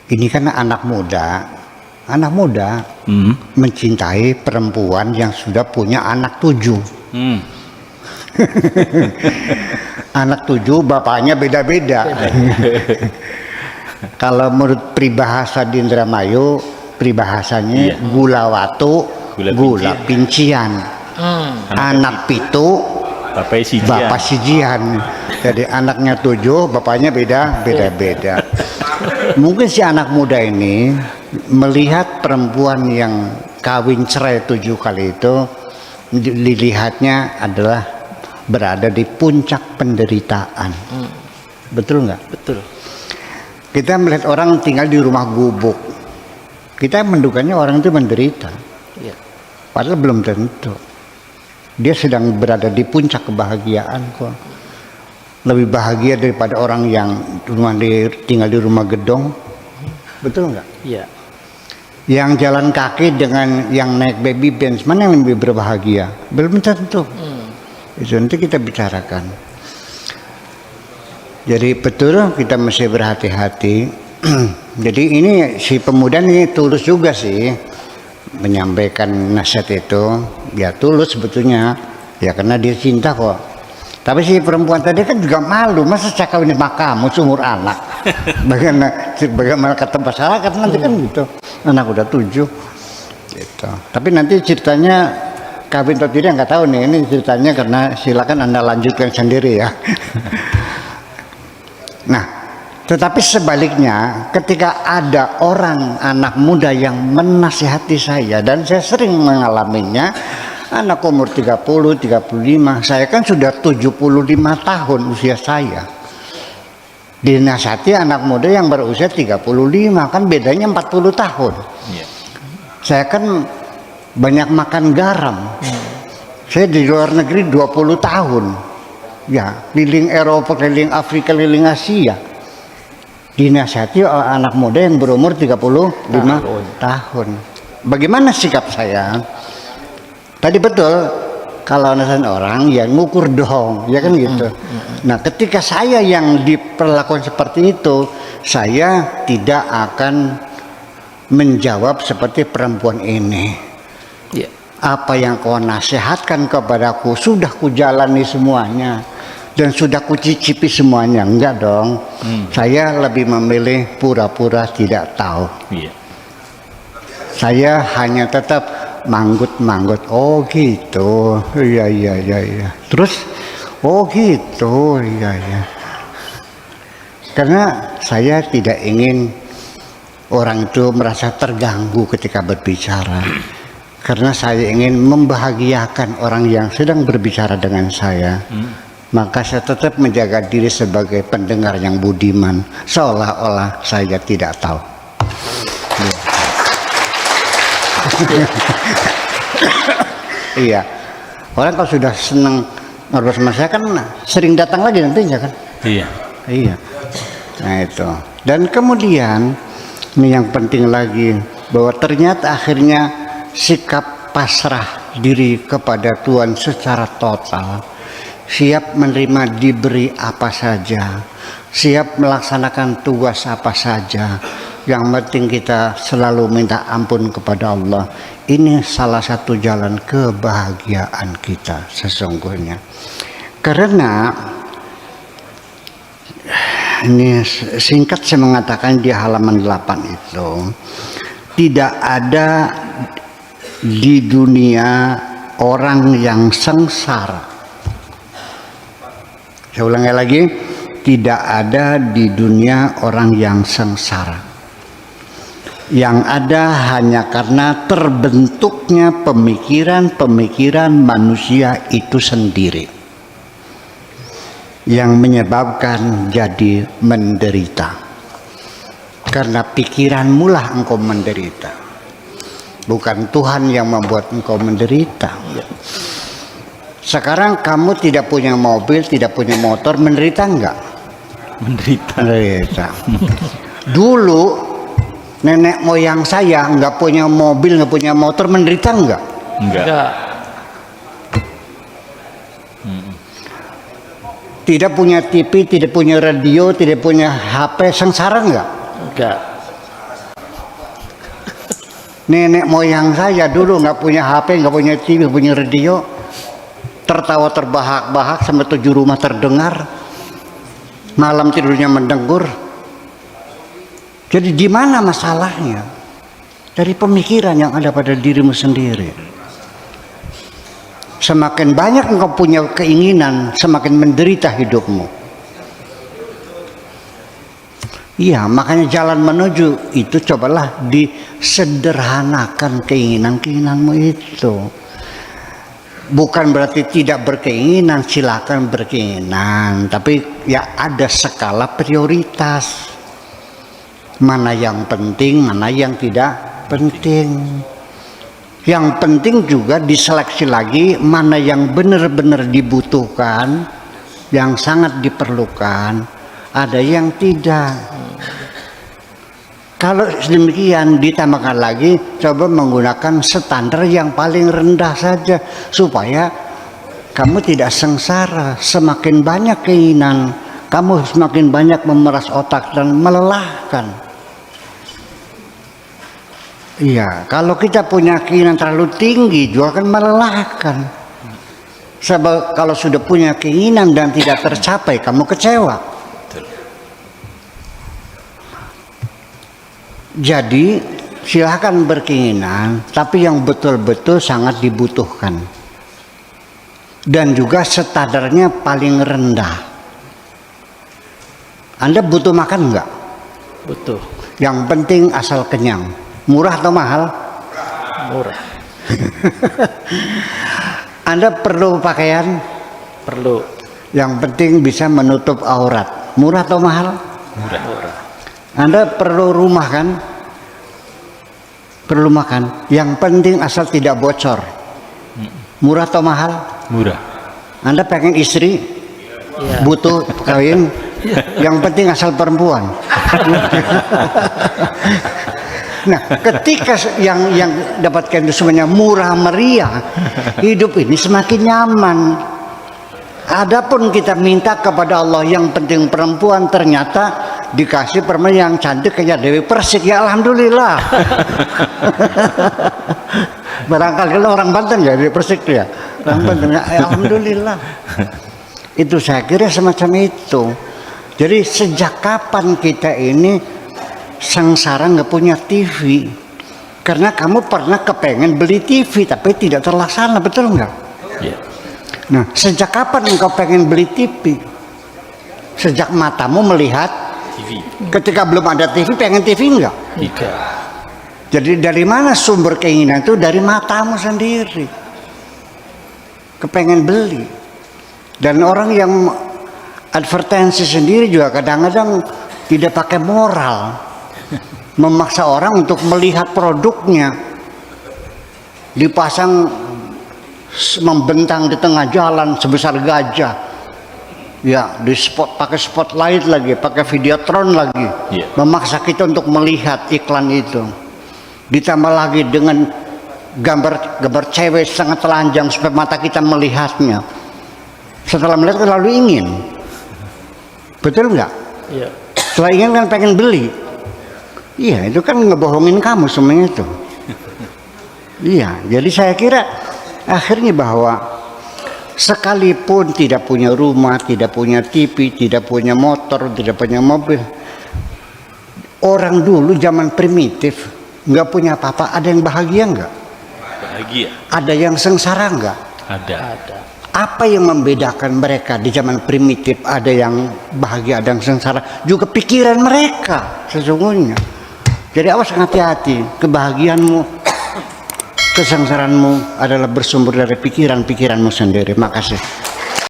Ini kan anak muda mencintai perempuan yang sudah punya anak 7. Anak 7 bapaknya beda-beda. Kalau menurut peribahasa di Indramayu, peribahasanya gula watu, gula pincian. Anak pitu, bapak sijian. Jadi anaknya 7, bapaknya beda-beda. Mungkin si anak muda ini melihat perempuan yang kawin cerai 7 kali itu, dilihatnya adalah berada di puncak penderitaan. Betul nggak? Betul. Kita melihat orang tinggal di rumah gubuk, kita menduganya orang itu menderita. Ya. Padahal belum tentu. Dia sedang berada di puncak kebahagiaan kok. Lebih bahagia daripada orang yang tinggal di rumah gedong. Betul nggak? Iya. Yang jalan kaki dengan yang naik baby benz, mana yang lebih berbahagia? Belum tentu. Itu nanti kita bicarakan. Jadi betul kita mesti berhati-hati. Jadi ini si pemuda ini tulus juga sih menyampaikan nasihat itu. Ya tulus sebetulnya. Ya karena dia cinta kok. Tapi si perempuan tadi kan juga malu, masa saya kawin sama kamu seumur anak. Bagaimana kata masyarakat nanti kan gitu. Anak udah 7 gitu. Tapi nanti ceritanya kawin atau tidak nggak tahu nih. Ini ceritanya karena silakan Anda lanjutkan sendiri ya. Nah, tetapi sebaliknya ketika ada orang anak muda yang menasihati saya, dan saya sering mengalaminya, anak umur 30, 35, saya kan sudah 75 tahun usia saya. Dinasihati anak muda yang berusia 35, kan bedanya 40 tahun. Saya kan banyak makan garam. Saya di luar negeri 20 tahun. Ya, keliling Eropa, keliling Afrika, keliling Asia. Dinasihati anak muda yang berumur 35 tahun. Bagaimana sikap saya? Tadi betul, kalau nasihat orang ya ngukur dong, ya kan gitu. Nah, ketika saya yang diperlakukan seperti itu, saya tidak akan menjawab seperti perempuan ini. Ya. Apa yang kau nasihatkan kepadaku sudah kujalani semuanya dan sudah kucicipi semuanya. Enggak dong. Saya lebih memilih pura-pura tidak tahu. Saya hanya tetap manggut-manggut. Oh gitu. Iya. Terus oh gitu. Iya. Karena saya tidak ingin orang itu merasa terganggu ketika berbicara. Karena saya ingin membahagiakan orang yang sedang berbicara dengan saya. Maka saya tetap menjaga diri sebagai pendengar yang budiman, seolah-olah saya tidak tahu. Iya, orang kalau sudah senang ngobrol sama saya kan sering datang lagi nantinya kan. Iya. Nah itu. Dan kemudian ini yang penting lagi, bahwa ternyata akhirnya sikap pasrah diri kepada Tuhan secara total, siap menerima diberi apa saja, siap melaksanakan tugas apa saja. Yang penting kita selalu minta ampun kepada Allah. Ini salah satu jalan kebahagiaan kita sesungguhnya. Karena ini singkat saya mengatakan di halaman 8 itu, tidak ada di dunia orang yang sengsara. Saya ulangi lagi, tidak ada di dunia orang yang sengsara. Yang ada hanya karena terbentuknya pemikiran manusia itu sendiri yang menyebabkan jadi menderita. Karena pikiranmu lah engkau menderita, bukan Tuhan yang membuat engkau menderita. Sekarang kamu tidak punya mobil, tidak punya motor, menderita enggak? Menderita. Dulu nenek moyang saya enggak punya mobil, enggak punya motor, menderita enggak? Enggak. Tidak punya TV, tidak punya radio, tidak punya HP, sengsara enggak? Enggak. Nenek moyang saya dulu nggak punya HP, nggak punya TV, punya radio, tertawa terbahak-bahak sampai 7 rumah terdengar, malam tidurnya mendengkur. Jadi di mana masalahnya? Dari pemikiran yang ada pada dirimu sendiri. Semakin banyak engkau punya keinginan, semakin menderita hidupmu. Iya, makanya jalan menuju itu cobalah disederhanakan keinginan-keinginanmu itu. Bukan berarti tidak berkeinginan, silakan berkeinginan, tapi ya ada skala prioritas. Mana yang penting, mana yang tidak penting. Yang penting juga diseleksi lagi mana yang benar-benar dibutuhkan, yang sangat diperlukan. Ada yang tidak. Kalau demikian ditambahkan lagi, coba menggunakan standar yang paling rendah saja supaya kamu tidak sengsara. Semakin banyak keinginan, kamu semakin banyak memeras otak dan melelahkan. Iya, kalau kita punya keinginan terlalu tinggi juga akan melelahkan. Sebab kalau sudah punya keinginan dan tidak tercapai, kamu kecewa. Jadi silahkan berkeinginan, tapi yang betul-betul sangat dibutuhkan. Dan juga standarnya paling rendah. Anda butuh makan enggak? Butuh. Yang penting asal kenyang. Murah atau mahal? Murah. Anda perlu pakaian? Perlu. Yang penting bisa menutup aurat. Murah atau mahal? Murah. Murah. Anda perlu rumah kan? Perlu makan. Yang penting asal tidak bocor. Murah atau mahal? Murah. Anda pengen istri? Ya. Butuh kawin? Yang penting asal perempuan. Nah, ketika yang dapatkan itu semuanya murah meriah, hidup ini semakin nyaman. Adapun kita minta kepada Allah yang penting perempuan, ternyata dikasih perempuan yang cantik kayak Dewi Persik, ya alhamdulillah. Barangkali kalau orang Banten ya Dewi Persik tuh ya, orang Banten ya, alhamdulillah. Itu saya kira semacam itu. Jadi sejak kapan kita ini sengsara nggak punya TV? Karena kamu pernah kepengen beli TV tapi tidak terlaksana, betul nggak? Yeah. Nah, sejak kapan engkau pengen beli TV? Sejak matamu melihat TV. Ketika belum ada TV, pengen TV enggak? Tidak. Jadi dari mana sumber keinginan itu? Dari matamu sendiri. Kepengen beli. Dan orang yang advertensi sendiri juga kadang-kadang tidak pakai moral. Memaksa orang untuk melihat produknya. Dipasang membentang di tengah jalan sebesar gajah, ya di spot pakai spotlight lagi, pakai videotron lagi, memaksa kita untuk melihat iklan itu. Ditambah lagi dengan gambar cewek sangat telanjang supaya mata kita melihatnya. Setelah melihat lalu ingin, betul nggak? Iya. Setelah ingin kan pengen beli. Iya, itu kan ngebohongin kamu semuanya itu. Iya, jadi saya kira akhirnya bahwa sekalipun tidak punya rumah, tidak punya TV, tidak punya motor, tidak punya mobil, orang dulu zaman primitif nggak punya apa-apa, ada yang bahagia nggak? Bahagia. Ada yang sengsara nggak? Ada. Apa yang membedakan mereka di zaman primitif? Ada yang bahagia, ada yang sengsara. Juga pikiran mereka sesungguhnya. Jadi awas, hati-hati, kebahagiaanmu, kesengsaraanmu adalah bersumber dari pikiran-pikiranmu sendiri. Makasih.